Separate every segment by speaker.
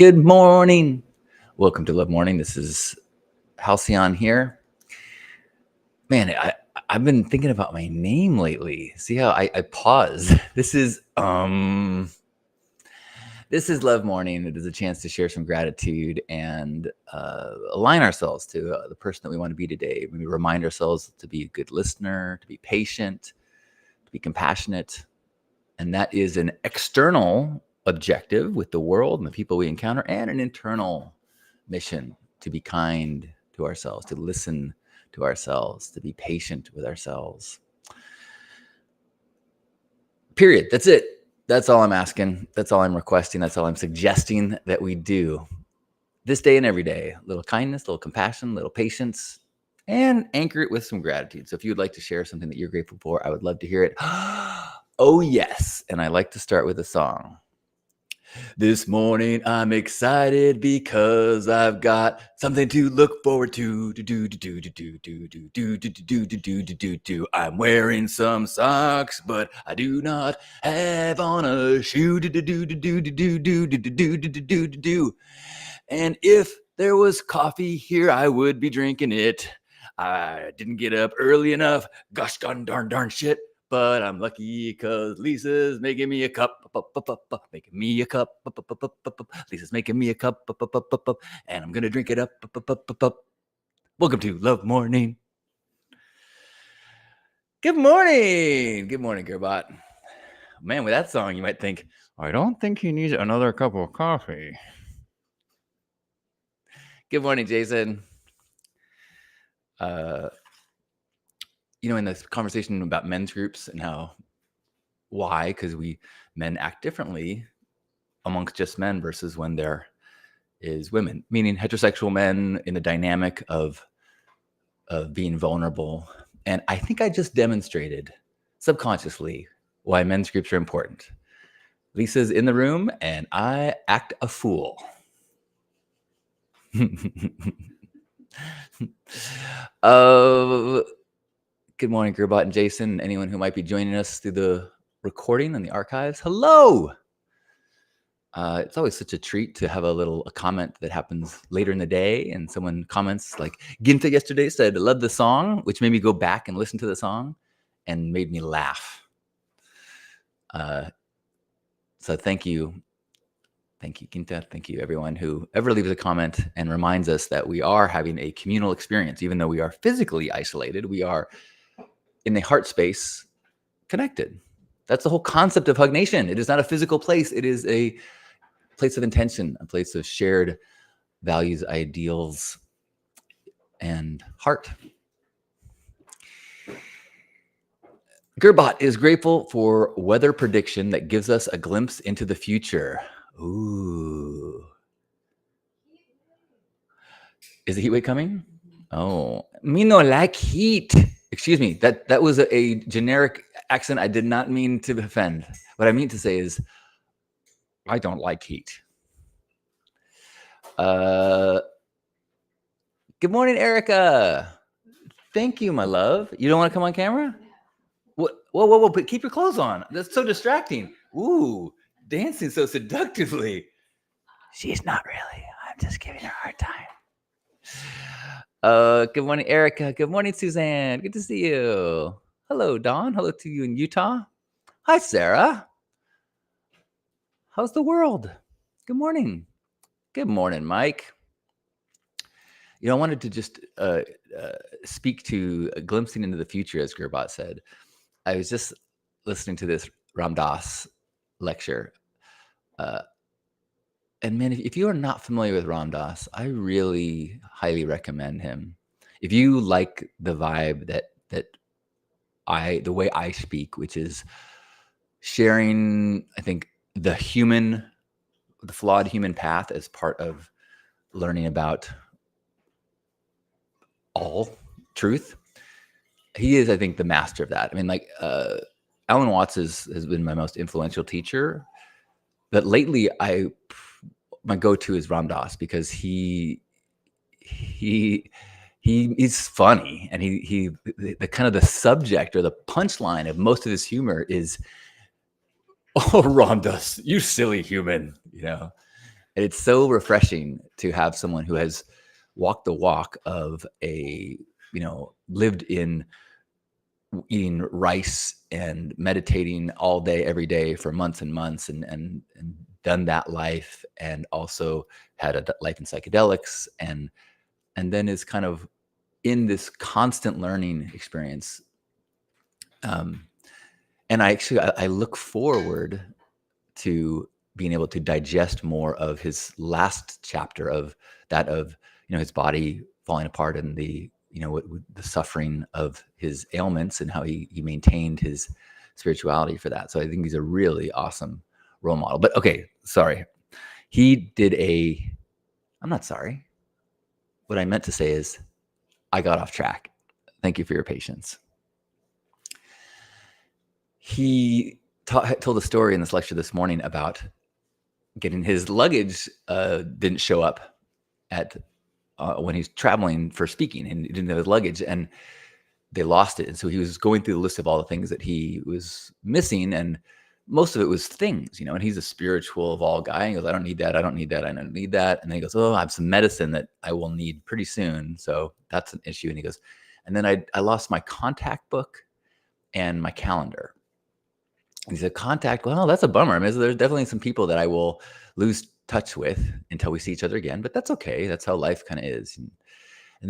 Speaker 1: Good morning. Welcome to Love Morning. This is Halcyon here. Man, I've been thinking about my name lately. See how I pause. This is Love Morning. It is a chance to share some gratitude and align ourselves to the person that we want to be today. We remind ourselves to be a good listener, to be patient, to be compassionate, and that is an external objective with the world and the people we encounter, and an internal mission to be kind to ourselves, to listen to ourselves, to be patient with ourselves. Period. That's it. That's all I'm asking. That's all I'm requesting. That's all I'm suggesting that we do this day and every day. A little kindness, a little compassion, a little patience, and anchor it with some gratitude. So if you would like to share something that you're grateful for, I would love to hear it. Oh, yes. And I like to start with a song. This morning I'm excited because I've got something to look forward to. I'm wearing some socks, but I do not have on a shoe. And if there was coffee here, I would be drinking it. I didn't get up early enough. Gosh darn shit. But I'm lucky because Lisa's making me a cup, making me a cup, Lisa's making me a cup, and I'm going to drink it up. Welcome to Love Morning. Good morning. Good morning, Gerbot. Man, with that song, you might think, I don't think he needs another cup of coffee. Good morning, Jason. In this conversation about men's groups and why, because men act differently amongst just men versus when there is women, meaning heterosexual men in the dynamic of being vulnerable. And I think I just demonstrated subconsciously why men's groups are important. Lisa's in the room and I act a fool. Good morning, Gerbot and Jason, and anyone who might be joining us through the recording and the archives. Hello! It's always such a treat to have a comment that happens later in the day, and someone comments like Ginta yesterday said, "Love the song," which made me go back and listen to the song and made me laugh. So thank you. Thank you, Ginta. Thank you, everyone who ever leaves a comment and reminds us that we are having a communal experience. Even though we are physically isolated, we are in the heart space connected. That's the whole concept of Hug Nation. It is not a physical place. It is a place of intention, a place of shared values, ideals, and heart. Gerbot is grateful for weather prediction that gives us a glimpse into the future. Ooh. Is the heat wave coming? Oh, me no like heat. Excuse me. That was a generic accent. I did not mean to offend. What I mean to say is, I don't like heat. Good morning, Erica. Thank you, my love. You don't want to come on camera? Whoa, but keep your clothes on. That's so distracting. Ooh, dancing so seductively. She's not really. I'm just giving her a hard time. Good morning, Erica. Good morning, Suzanne. Good to see you. Hello, Dawn. Hello to you in Utah. Hi, Sarah. How's the world? Good morning. Good morning, Mike. I wanted to just speak to glimpsing into the future, as Gerbot said. I was just listening to this Ram Dass lecture. And man, if you are not familiar with Ram Dass, I really highly recommend him. If you like the vibe the way I speak, which is sharing, I think, the flawed human path as part of learning about all truth. He is, I think, the master of that. I mean, Alan Watts has been my most influential teacher, but lately my go-to is Ram Dass because he's funny, and the kind of the subject or the punchline of most of his humor is, "Oh, Ram Dass, you silly human," And it's so refreshing to have someone who has walked the walk of lived in eating rice and meditating all day, every day for months and months and done that life, and also had a life in psychedelics, and then is kind of in this constant learning experience. Um, and I look forward to being able to digest more of his last chapter of that, of his body falling apart and the suffering of his ailments, and how he maintained his spirituality for that. So I think he's a really awesome role model. But okay, sorry. I'm not sorry. What I meant to say is I got off track. Thank you for your patience. He told a story in this lecture this morning about getting his luggage didn't show up at when he's traveling for speaking, and he didn't have his luggage, and they lost it. And so he was going through the list of all the things that he was missing, and most of it was things, and he's a spiritual evolved guy. He goes, I don't need that. I don't need that. I don't need that. And then he goes, oh, I have some medicine that I will need pretty soon. So that's an issue. And he goes, and then I lost my contact book and my calendar. And he said, contact, well, that's a bummer. I mean, there's definitely some people that I will lose touch with until we see each other again, but that's okay. That's how life kind of is. And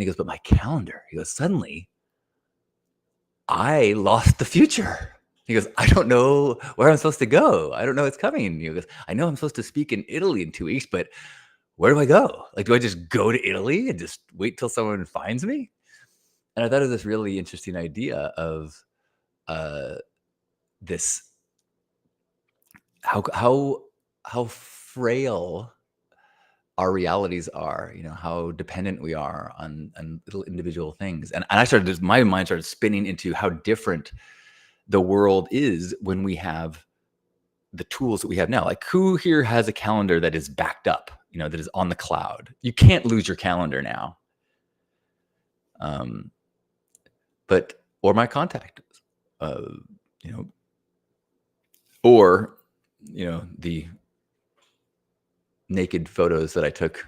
Speaker 1: he goes, but my calendar, he goes, suddenly I lost the future. He goes, I don't know where I'm supposed to go. I don't know what's coming. He goes, I know I'm supposed to speak in Italy in 2 weeks, but where do I go? Like, do I just go to Italy and just wait till someone finds me? And I thought it was this really interesting idea of this, how frail our realities are, how dependent we are on little individual things. And my mind started spinning into how different the world is when we have the tools that we have now. Like, who here has a calendar that is backed up, that is on the cloud? You can't lose your calendar now. Or my contact, or, the naked photos that I took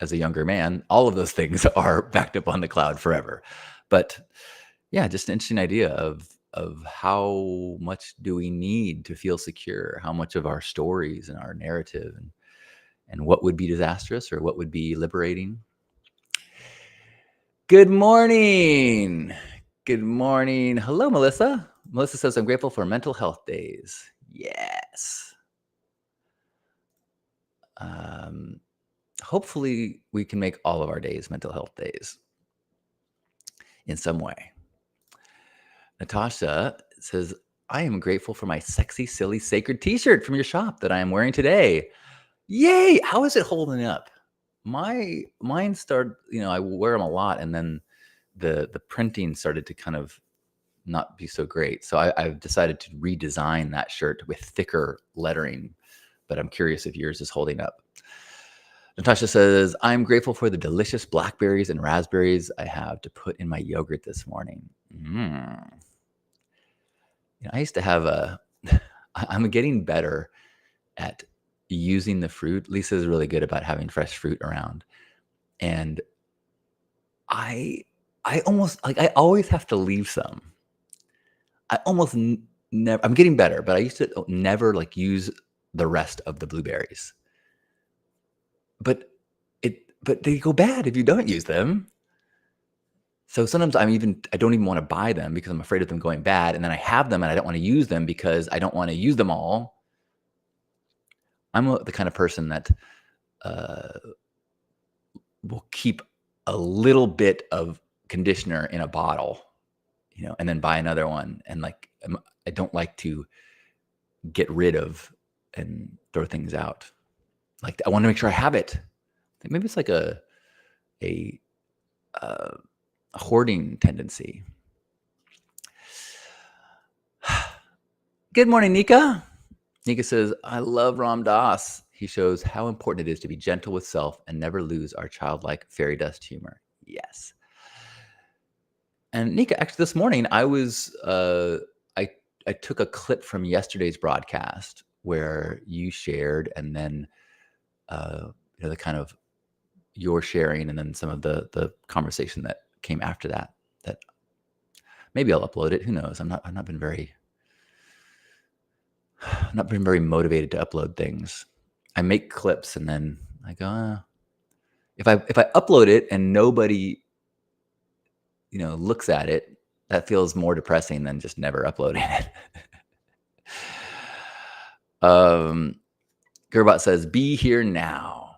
Speaker 1: as a younger man, all of those things are backed up on the cloud forever. But yeah, just an interesting idea of how much do we need to feel secure, how much of our stories and our narrative and what would be disastrous or what would be liberating. Good morning. Good morning. Hello, Melissa. Melissa says, I'm grateful for mental health days. Yes. Hopefully we can make all of our days mental health days in some way. Natasha says, I am grateful for my sexy, silly, sacred t-shirt from your shop that I am wearing today. Yay! How is it holding up? Mine started, I wear them a lot, and then the printing started to kind of not be so great. So I've decided to redesign that shirt with thicker lettering, but I'm curious if yours is holding up. Natasha says, I'm grateful for the delicious blackberries and raspberries I have to put in my yogurt this morning. I used to have I'm getting better at using the fruit. Lisa's really good about having fresh fruit around. And I always have to leave some. I almost never, I'm getting better, but I used to never use the rest of the blueberries. But they go bad if you don't use them. So sometimes I don't even want to buy them because I'm afraid of them going bad. And then I have them and I don't want to use them because I don't want to use them all. I'm the kind of person that will keep a little bit of conditioner in a bottle, and then buy another one. And I don't like to get rid of and throw things out. I want to make sure I have it. Maybe it's like a hoarding tendency. Good morning, Nika. Nika says, I love Ram Dass. He shows how important it is to be gentle with self and never lose our childlike fairy dust humor. Yes. And Nika, actually this morning I was, I took a clip from yesterday's broadcast where you shared, and then the kind of your sharing, and then some of the conversation that came after that. That maybe I'll upload it. Who knows? I've not been very motivated to upload things. I make clips and then I go, if I upload it and nobody looks at it, that feels more depressing than just never uploading it. Gerbot says, "Be Here Now."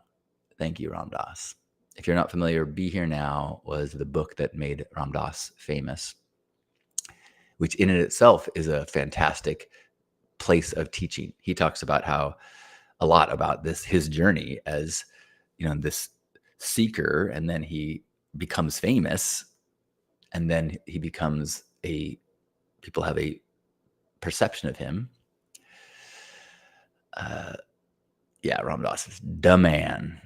Speaker 1: Thank you, Ram Dass. If you're not familiar, "Be Here Now" was the book that made Ram Dass famous, which in and itself is a fantastic place of teaching. He talks about a lot about his journey as this seeker, and then he becomes famous, and then he becomes people have a perception of him. Yeah, Ram Dass is the man.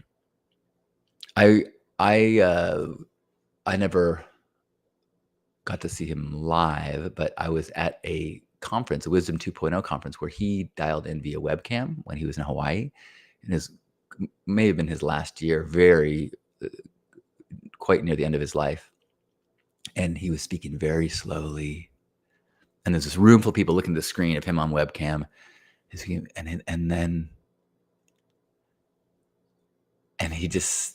Speaker 1: I never got to see him live, but I was at a conference, a Wisdom 2.0 conference, where he dialed in via webcam when he was in Hawaii, and may have been his last year, very quite near the end of his life, and he was speaking very slowly, and there's this room full of people looking at the screen of him on webcam, and he's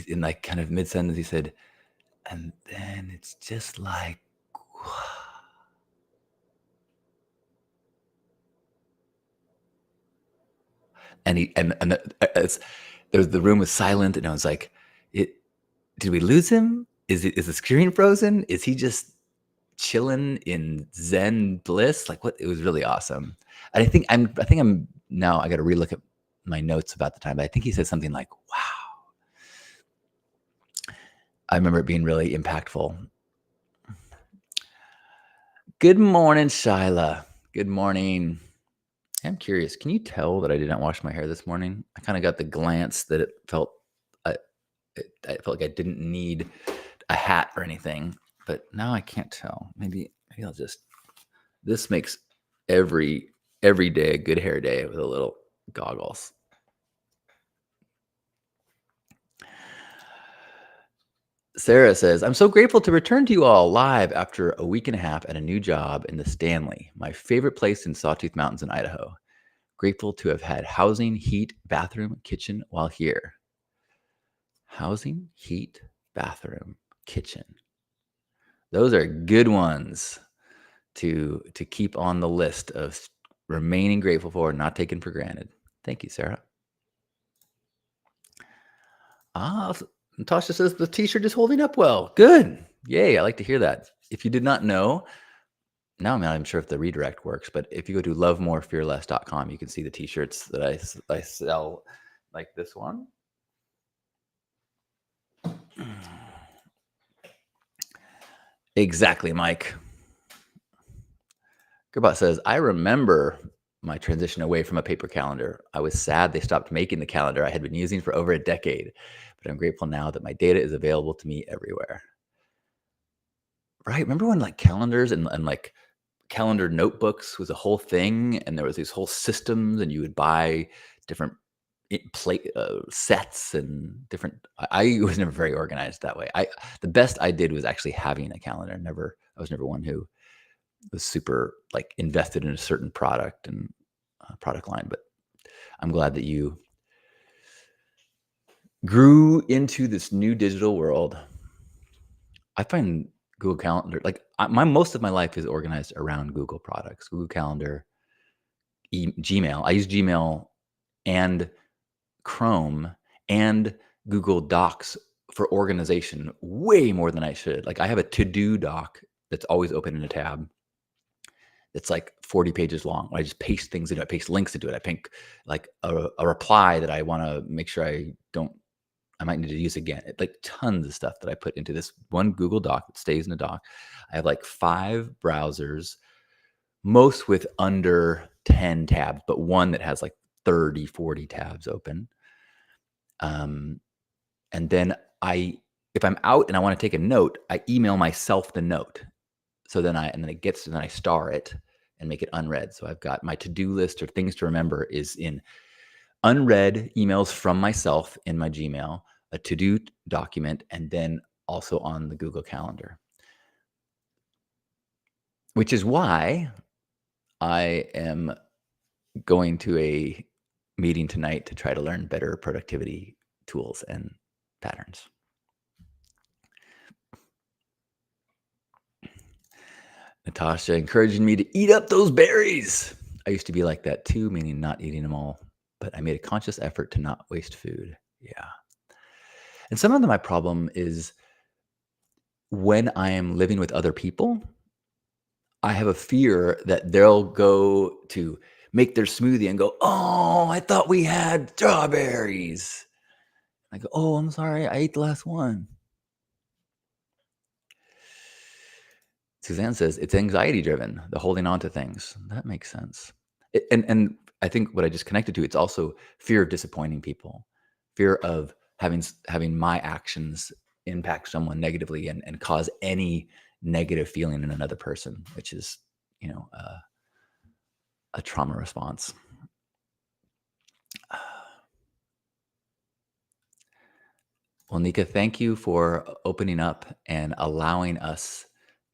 Speaker 1: in like kind of mid-sentence, he said, "And then it's just like," and the room was silent, and I was like, did we lose him? Is the screen frozen? Is he just chilling in Zen bliss? Like, what? It was really awesome. And I think I'm now, I got to relook at my notes about the time, but I think he said something like, "Wow." I remember it being really impactful. Good morning, Shyla. Good morning. I'm curious. Can you tell that I did not wash my hair this morning? I kind of got the glance that it felt like I didn't need a hat or anything, but now I can't tell. Maybe I'll just. This makes every day a good hair day with a little goggles. Sarah says, "I'm so grateful to return to you all live after a week and a half at a new job in the Stanley, my favorite place in Sawtooth Mountains in Idaho. Grateful to have had housing, heat, bathroom, kitchen while here." Housing, heat, bathroom, kitchen. Those are good ones to keep on the list of remaining grateful for, not taken for granted. Thank you, Sarah. Natasha says the t-shirt is holding up well. Good. Yay. I like to hear that. If you did not know, now I'm not even sure if the redirect works, but if you go to lovemorefearless.com, you can see the t-shirts that I sell, like this one. Exactly, Mike. Gerbot says, "I remember my transition away from a paper calendar. I was sad they stopped making the calendar I had been using for over a decade, but I'm grateful now that my data is available to me everywhere." Right? Remember when like calendars and like calendar notebooks was a whole thing, and there was these whole systems, and you would buy different sets and different. I was never very organized that way. The best I did was actually having a calendar. I was never one who was super like invested in a certain product and product line, but I'm glad that you grew into this new digital world. I find Google Calendar, like most of my life is organized around Google products, Google Calendar, Gmail. I use Gmail and Chrome and Google Docs for organization way more than I should. Like I have a to-do doc that's always open in a tab. It's like 40 pages long. I just paste things into it. I paste links into it. I pick like a reply that I want to make sure I might need to use again. Like tons of stuff that I put into this one Google Doc that stays in the doc. I have like 5 browsers, most with under 10 tabs, but one that has like 30, 40 tabs open. And then if I'm out and I want to take a note, I email myself the note. So then I star it and make it unread. So I've got my to-do list or things to remember is in unread emails from myself in my Gmail, a to-do document, and then also on the Google Calendar. Which is why I am going to a meeting tonight to try to learn better productivity tools and patterns. Natasha encouraging me to eat up those berries. I used to be like that too, meaning not eating them all, but I made a conscious effort to not waste food. Yeah. And some of my problem is when I am living with other people, I have a fear that they'll go to make their smoothie and go, "Oh, I thought we had strawberries." I go, "Oh, I'm sorry. I ate the last one." Suzanne says it's anxiety driven, the holding on to things. That makes sense. And I think what I just connected to, it's also fear of disappointing people, fear of having my actions impact someone negatively and cause any negative feeling in another person, which is, a trauma response. Well, Nika, thank you for opening up and allowing us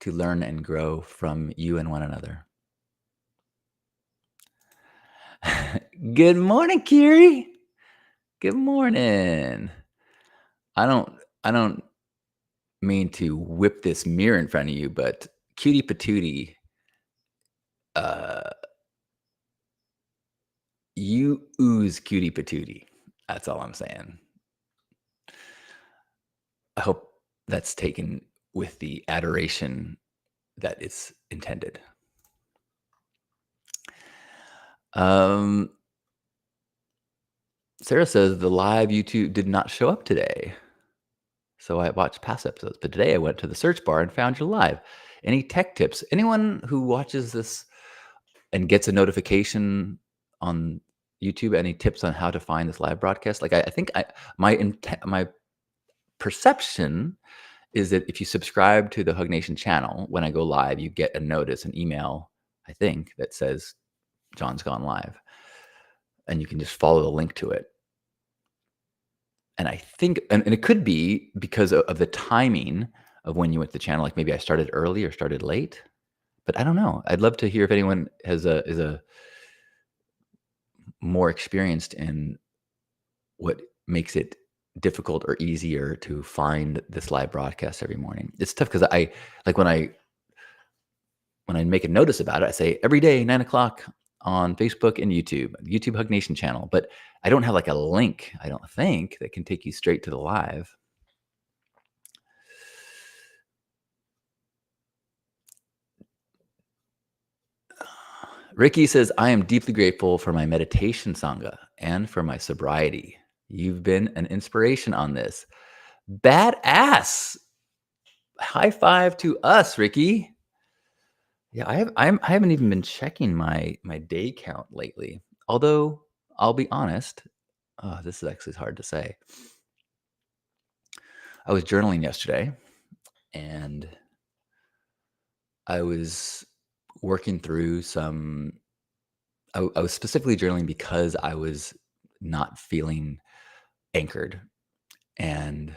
Speaker 1: to learn and grow from you and one another. Good morning, Kiri. Good morning. I don't mean to whip this mirror in front of you, but cutie patootie, uh, you ooze cutie patootie. That's all I'm saying. I hope that's taken with the adoration that it's intended. Sarah says the live YouTube did not show up today. So I watched past episodes, but today I went to the search bar and found you live. Any tech tips? Anyone who watches this and gets a notification on YouTube, any tips on how to find this live broadcast? Like I think my perception is that if you subscribe to the Hug Nation channel, when I go live, you get a notice, an email, I think, that says John's gone live. And you can just follow the link to it. And I think, and it could be because of the timing of when you went to the channel. Like maybe I started early or started late, but I don't know. I'd love to hear if anyone is a more experienced in what makes it difficult or easier to find this live broadcast every morning. It's tough because I like when I make a notice about it, I say every day 9:00 on Facebook and YouTube Hug Nation channel, but I don't have like a link, I don't think, that can take you straight to the live. Ricky says, I am deeply grateful for my meditation sangha and for my sobriety. You've been an inspiration on this. Badass. High five to us, Ricky. Yeah, I haven't even been checking my day count lately. Although I'll be honest, this is actually hard to say. I was journaling yesterday, and I was working through some. I was specifically journaling because I was not feeling anchored, and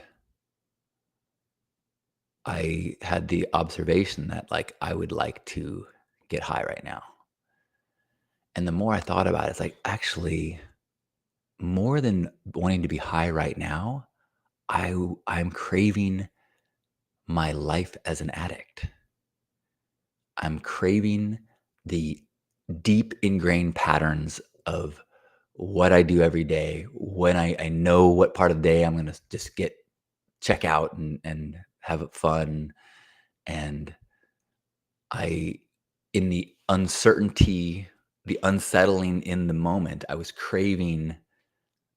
Speaker 1: I had the observation that like I would like to get high right now. And the more I thought about it, it's like actually more than wanting to be high right now, I'm craving my life as an addict. I'm craving the deep ingrained patterns of what I do every day when I know what part of the day I'm going to just check out and have fun. And in the uncertainty, the unsettling in the moment, I was craving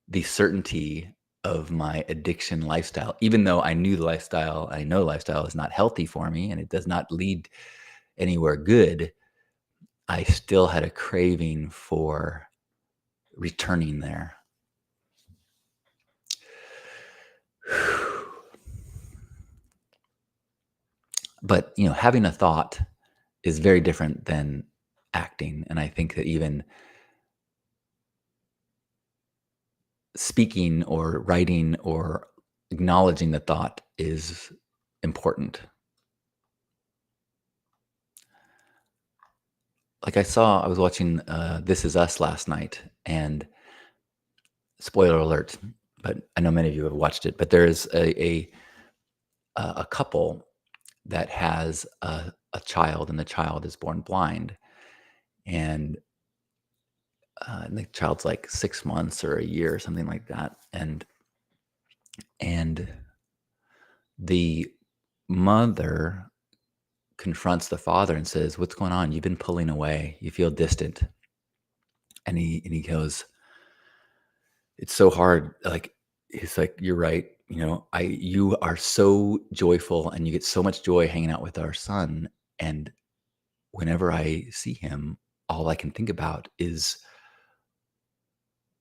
Speaker 1: the certainty of my addiction lifestyle, even though I know the lifestyle is not healthy for me and it does not lead anywhere good. I still had a craving for returning there. But, having a thought is very different than acting. And I think that even speaking or writing or acknowledging the thought is important. Like I was watching This Is Us last night, and spoiler alert, but I know many of you have watched it. But there's a couple that has a child, and the child is born blind, and the child's like 6 months or a year or something like that, and the mother confronts the father and says, "What's going on? You've been pulling away. You feel distant." And he goes, "It's so hard." Like, he's like, "You're right. You are so joyful, and you get so much joy hanging out with our son. And whenever I see him, all I can think about is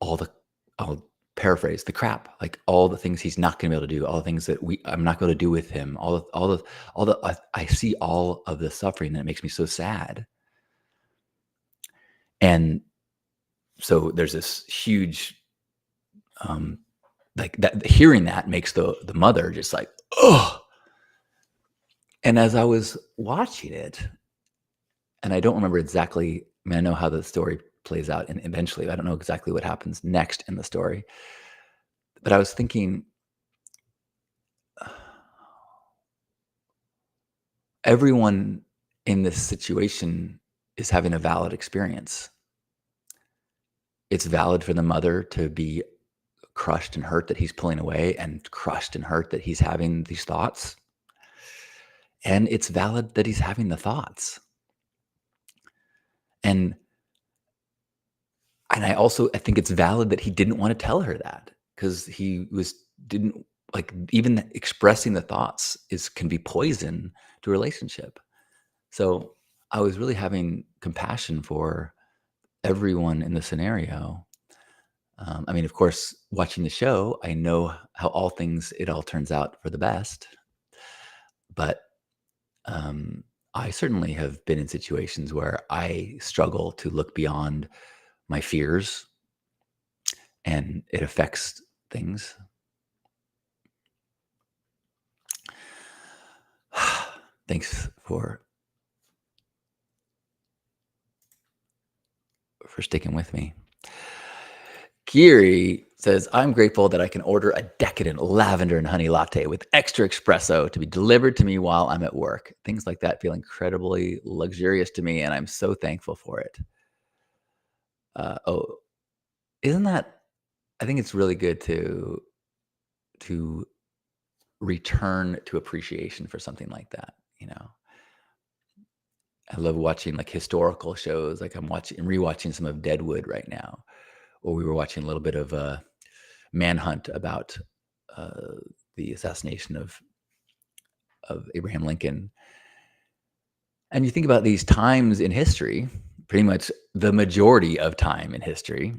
Speaker 1: all the I'll paraphrase the crap, like all the things he's not going to be able to do, all the things that I'm not going to do with him, I see all of the suffering, and it makes me so sad." And so there's this huge, um, like that. Hearing that makes the mother just like, oh. And as I was watching it, and I don't remember exactly. I mean, I know how the story plays out, and eventually, I don't know exactly what happens next in the story. But I was thinking, everyone in this situation is having a valid experience. It's valid for the mother to be crushed and hurt that he's pulling away, and crushed and hurt that he's having these thoughts. And it's valid that he's having the thoughts. And I think it's valid that he didn't want to tell her that, because he was didn't like, even expressing the thoughts is can be poison to a relationship. So I was really having compassion for everyone in the scenario. I mean, of course, watching the show, I know how it all turns out for the best. But um, I certainly have been in situations where I struggle to look beyond my fears, and it affects things. Thanks for sticking with me. Kiri says, "I'm grateful that I can order a decadent lavender and honey latte with extra espresso to be delivered to me while I'm at work. Things like that feel incredibly luxurious to me, and I'm so thankful for it." Oh, isn't that? I think it's really good to return to appreciation for something like that. I love watching like historical shows. Like, I'm rewatching some of Deadwood right now, or we were watching a little bit of Manhunt about uh, the assassination of Abraham Lincoln. And you think about these times in history, pretty much the majority of time in history,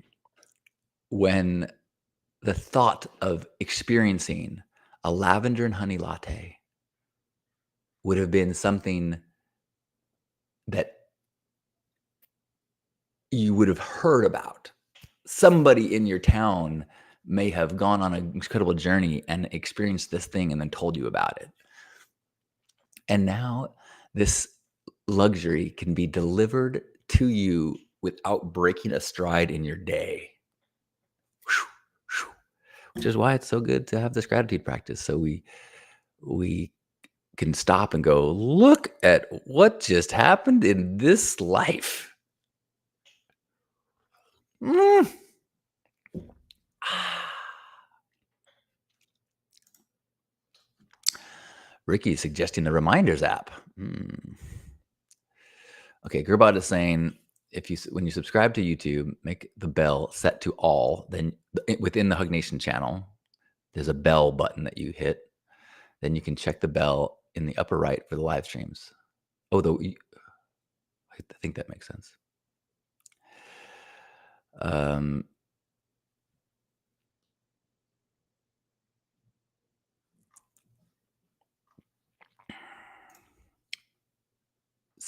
Speaker 1: when the thought of experiencing a lavender and honey latte would have been something that you would have heard about. Somebody in your town may have gone on an incredible journey and experienced this thing and then told you about it. And now this luxury can be delivered to you without breaking a stride in your day. Which is why it's so good to have this gratitude practice. So we can stop and go, look at what just happened in this life. Mm. Ricky suggesting the reminders app. Okay, Gerbot is saying, when you subscribe to YouTube, make the bell set to all. Then within the Hug Nation channel, there's a bell button that you hit. Then you can check the bell in the upper right for the live streams. I think that makes sense.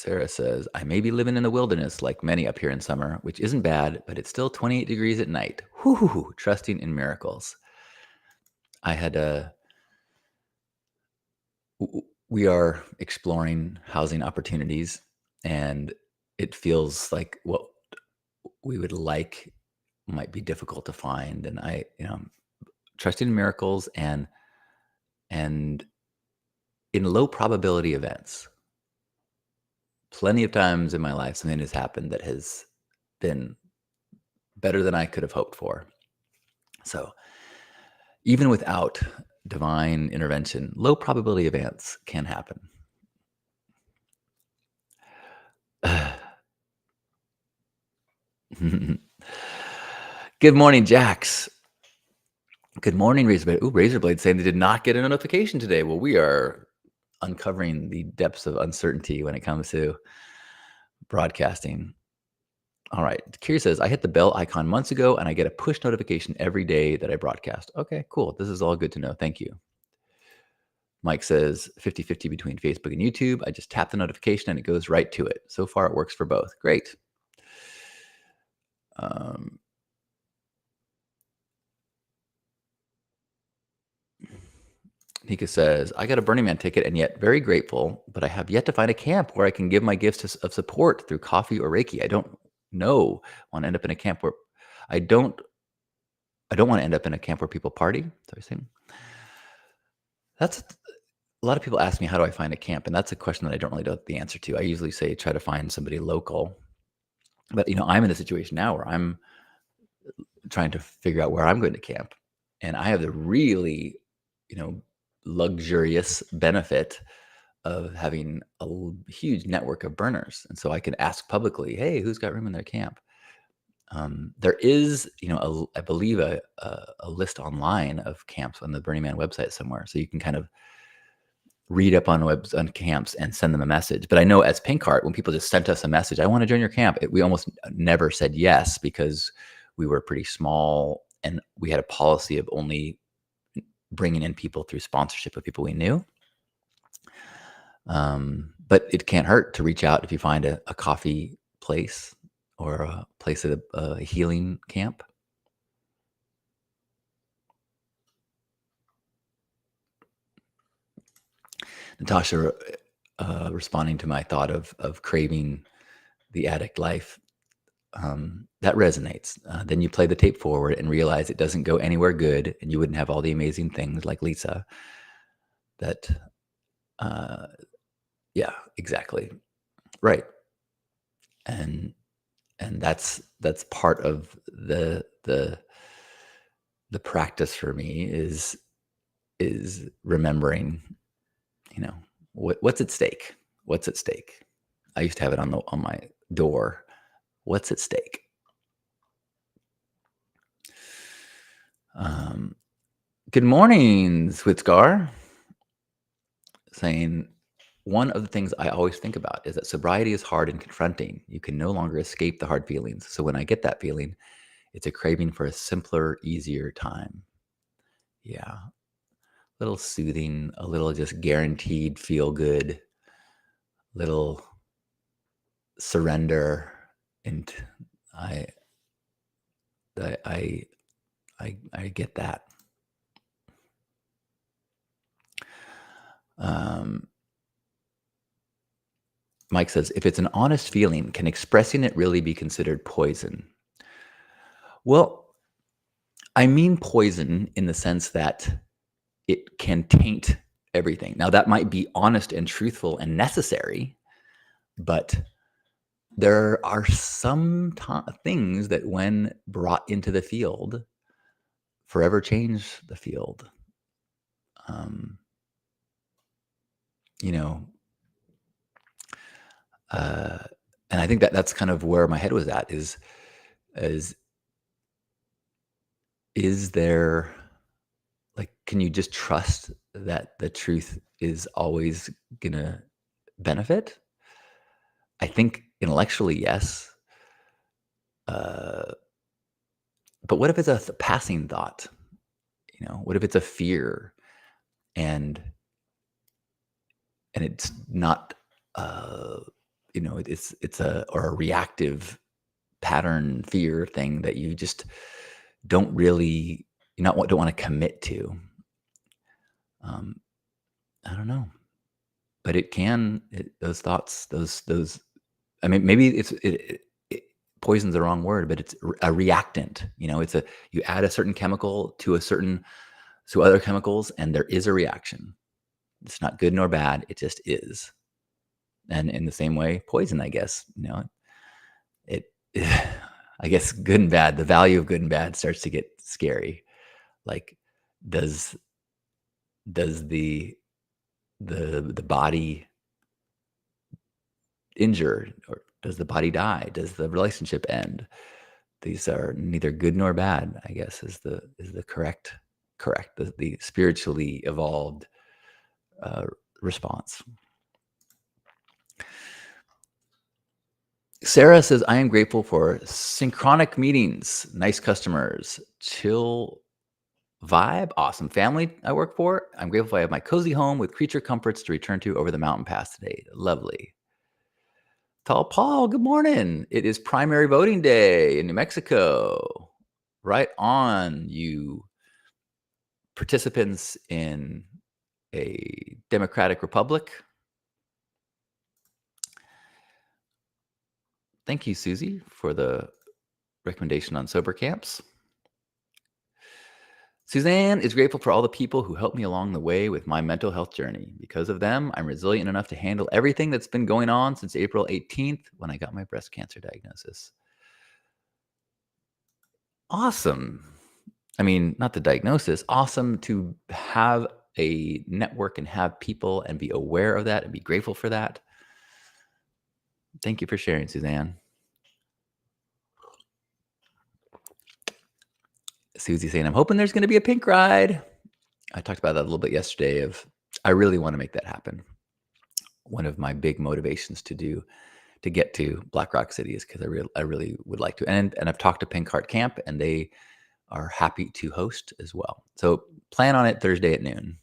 Speaker 1: Sarah says, I may be living in the wilderness like many up here in summer, which isn't bad, but it's still 28 degrees at night. Whoo, trusting in miracles. I had we are exploring housing opportunities, and it feels like what we would like might be difficult to find. And trusting in miracles and in low probability events. Plenty of times in my life, something has happened that has been better than I could have hoped for. So even without divine intervention, low probability events can happen. Good morning, Jax. Good morning, Razorblade. Ooh, Razorblade saying they did not get a notification today. Well, we are uncovering the depths of uncertainty when it comes to broadcasting. All right. Kiri says, I hit the bell icon months ago and I get a push notification every day that I broadcast. Okay, cool. This is all good to know. Thank you. Mike says 50-50 between Facebook and YouTube. I just tap the notification and it goes right to it. So far, it works for both. Great. Nika says, I got a Burning Man ticket and yet very grateful, but I have yet to find a camp where I can give my gifts of support through coffee or Reiki. I don't know. Want to end up in a camp where I don't want to end up in a camp where people party. That's a lot of people ask me, how do I find a camp? And that's a question that I don't really know the answer to. I usually say, try to find somebody local. But, I'm in a situation now where I'm trying to figure out where I'm going to camp. And I have the really, luxurious benefit of having a huge network of burners. And so I can ask publicly, hey, who's got room in their camp? There is, I believe a list online of camps on the Burning Man website somewhere. So you can kind of read up on camps and send them a message. But I know as Pink Heart, when people just sent us a message, I want to join your camp, we almost never said yes because we were pretty small and we had a policy of only bringing in people through sponsorship of people we knew. But it can't hurt to reach out if you find a coffee place or a place at a healing camp. Natasha responding to my thought of craving the addict life. That resonates. Then you play the tape forward and realize it doesn't go anywhere good, and you wouldn't have all the amazing things like Lisa. That, yeah, exactly, right. And that's part of the practice for me is remembering, what's at stake. What's at stake? I used to have it on my door. What's at stake? Good morning, Switsgar. Saying, one of the things I always think about is that sobriety is hard and confronting. You can no longer escape the hard feelings. So when I get that feeling, it's a craving for a simpler, easier time. Yeah. A little soothing, a little just guaranteed feel good, little surrender. And I get that. Mike says, if it's an honest feeling, can expressing it really be considered poison? Well, I mean poison in the sense that it can taint everything. Now, that might be honest and truthful and necessary, but there are some things that, when brought into the field, forever change the field. And I think that's kind of where my head was at. Is there, like, can you just trust that the truth is always gonna benefit? I think intellectually, yes. But what if it's a passing thought? What if it's a fear and it's not it's a reactive pattern fear thing that you just don't really you not don't want to commit to. Um, I don't know, but those thoughts, those. I mean, maybe poison's the wrong word, but it's a reactant. It's you add a certain chemical to other chemicals, and there is a reaction. It's not good nor bad. It just is. And in the same way, poison, I guess, it, I guess good and bad, the value of good and bad starts to get scary. Like, does the body injure, or does the body die? Does the relationship end? These are neither good nor bad, I guess, is the correct, the spiritually evolved uh, response. Sarah says, I am grateful for synchronic meetings, nice customers, chill vibe, awesome family I work for. I'm grateful I have my cozy home with creature comforts to return to over the mountain pass today. Lovely. Tall Paul, good morning. It is primary voting day in New Mexico. Right on, you participants in a democratic republic. Thank you, Susie, for the recommendation on sober camps. Suzanne is grateful for all the people who helped me along the way with my mental health journey. Because of them, I'm resilient enough to handle everything that's been going on since April 18th when I got my breast cancer diagnosis. Awesome. I mean, not the diagnosis, awesome to have a network and have people and be aware of that and be grateful for that. Thank you for sharing, Suzanne. Susie saying, I'm hoping there's going to be a pink ride. I talked about that a little bit yesterday I really want to make that happen. One of my big motivations to get to Black Rock City is because I really would like to. And I've talked to Pink Heart Camp, and they are happy to host as well. So plan on it Thursday at noon.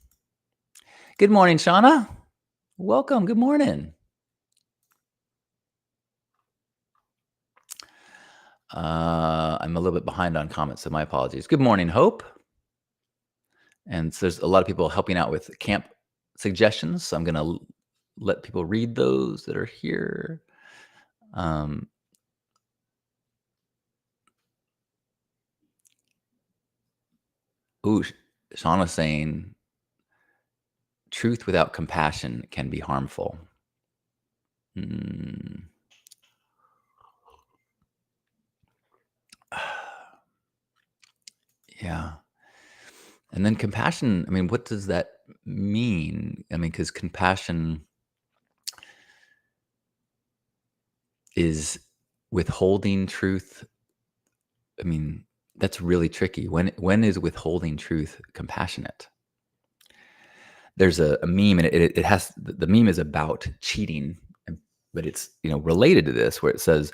Speaker 1: Good morning, Shauna. Welcome. Good morning. I'm a little bit behind on comments, so my apologies. Good morning, Hope. And so there's a lot of people helping out with camp suggestions. So I'm going to let people read those that are here. Shauna's saying, truth without compassion can be harmful. Yeah. And then compassion, I mean, what does that mean? I mean, because compassion is withholding truth. I mean, that's really tricky. When is withholding truth compassionate? There's a meme, and it has, the meme is about cheating, but it's related to this, where it says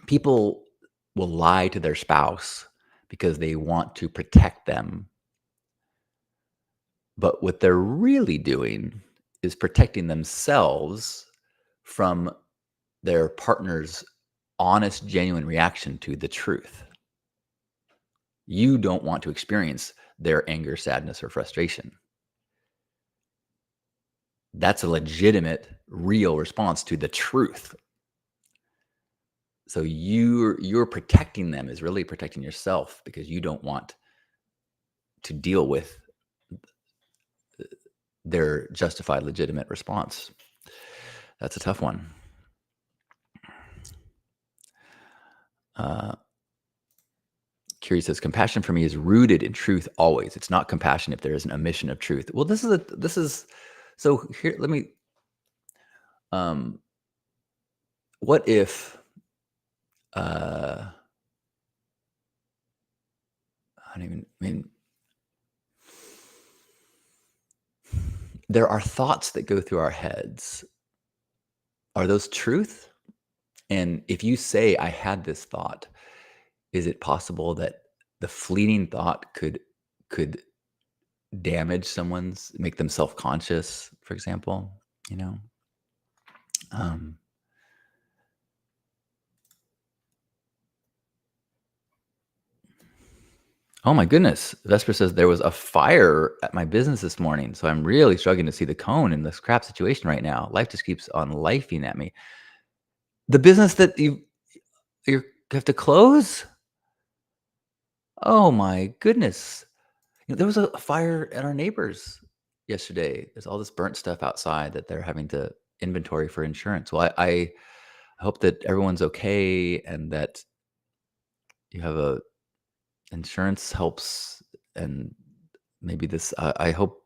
Speaker 1: people will lie to their spouse because they want to protect them, but what they're really doing is protecting themselves from their partner's honest, genuine reaction to the truth. You don't want to experience their anger, sadness, or frustration. That's a legitimate, real response to the truth. So you're protecting them is really protecting yourself, because you don't want to deal with their justified, legitimate response. That's a tough one. Curie says, compassion for me is rooted in truth always. It's not compassion if there is an omission of truth. Well, so here, let me, what if, I mean, there are thoughts that go through our heads. Are those truth? And if you say, I had this thought, is it possible that the fleeting thought could damage make them self-conscious, for example? Oh my goodness. Vesper says there was a fire at my business this morning, so I'm really struggling to see the cone in this crap situation right now. Life just keeps on lifing at me. The business that you have to close? Oh my goodness. There was a fire at our neighbors yesterday. There's all this burnt stuff outside that they're having to inventory for insurance. Well, I hope that everyone's okay and that you have a insurance helps, and maybe this. I hope.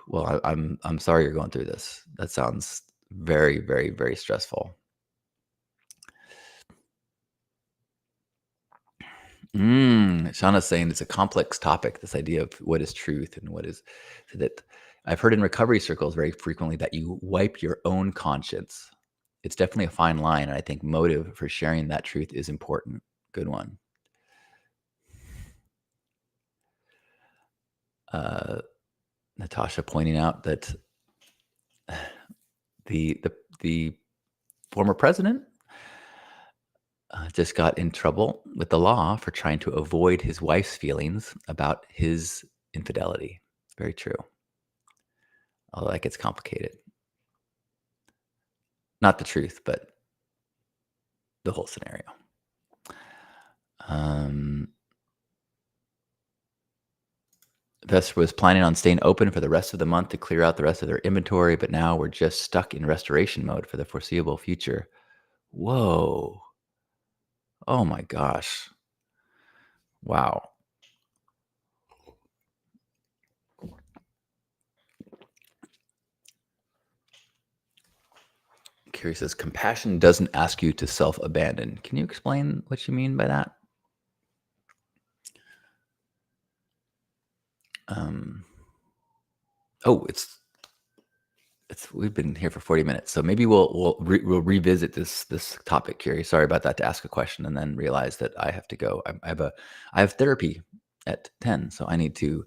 Speaker 1: Well, I'm sorry you're going through this. That sounds very, very, very stressful. Shauna's saying it's a complex topic, this idea of what is truth and what is so that I've heard in recovery circles very frequently that you wipe your own conscience. It's definitely a fine line, and I think motive for sharing that truth is important. Good one. Natasha pointing out that the former president just got in trouble with the law for trying to avoid his wife's feelings about his infidelity. Very true. Although that gets complicated. Not the truth, but the whole scenario. Vesper was planning on staying open for the rest of the month to clear out the rest of their inventory, but now we're just stuck in restoration mode for the foreseeable future. Whoa. Oh my gosh. Wow. Carrie says, compassion doesn't ask you to self-abandon. Can you explain what you mean by that? Oh, it's we've been here for 40 minutes, so maybe we'll revisit this topic, Carrie. Sorry about that. To ask a question and then realize that I have to go. I have therapy at 10, so I need to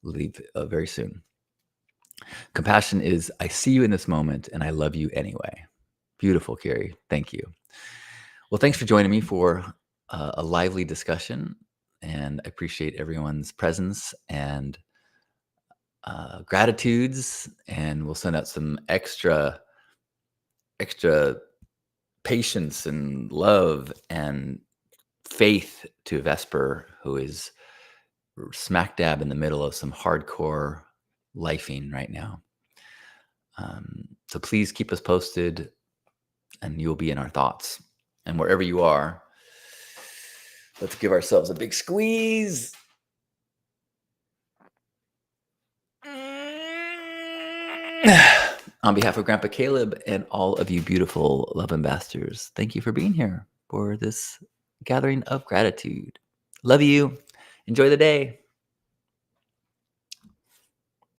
Speaker 1: leave very soon. Compassion is I see you in this moment and I love you anyway. Beautiful, Carrie. Thank you. Well, thanks for joining me for a lively discussion, and I appreciate everyone's presence and gratitudes, and we'll send out some extra patience and love and faith to Vesper, who is smack dab in the middle of some hardcore lifing right now. So please keep us posted, and you'll be in our thoughts. And wherever you are, let's give ourselves a big squeeze. On behalf of Grandpa Caleb and all of you beautiful love ambassadors, thank you for being here for this gathering of gratitude. Love you. Enjoy the day.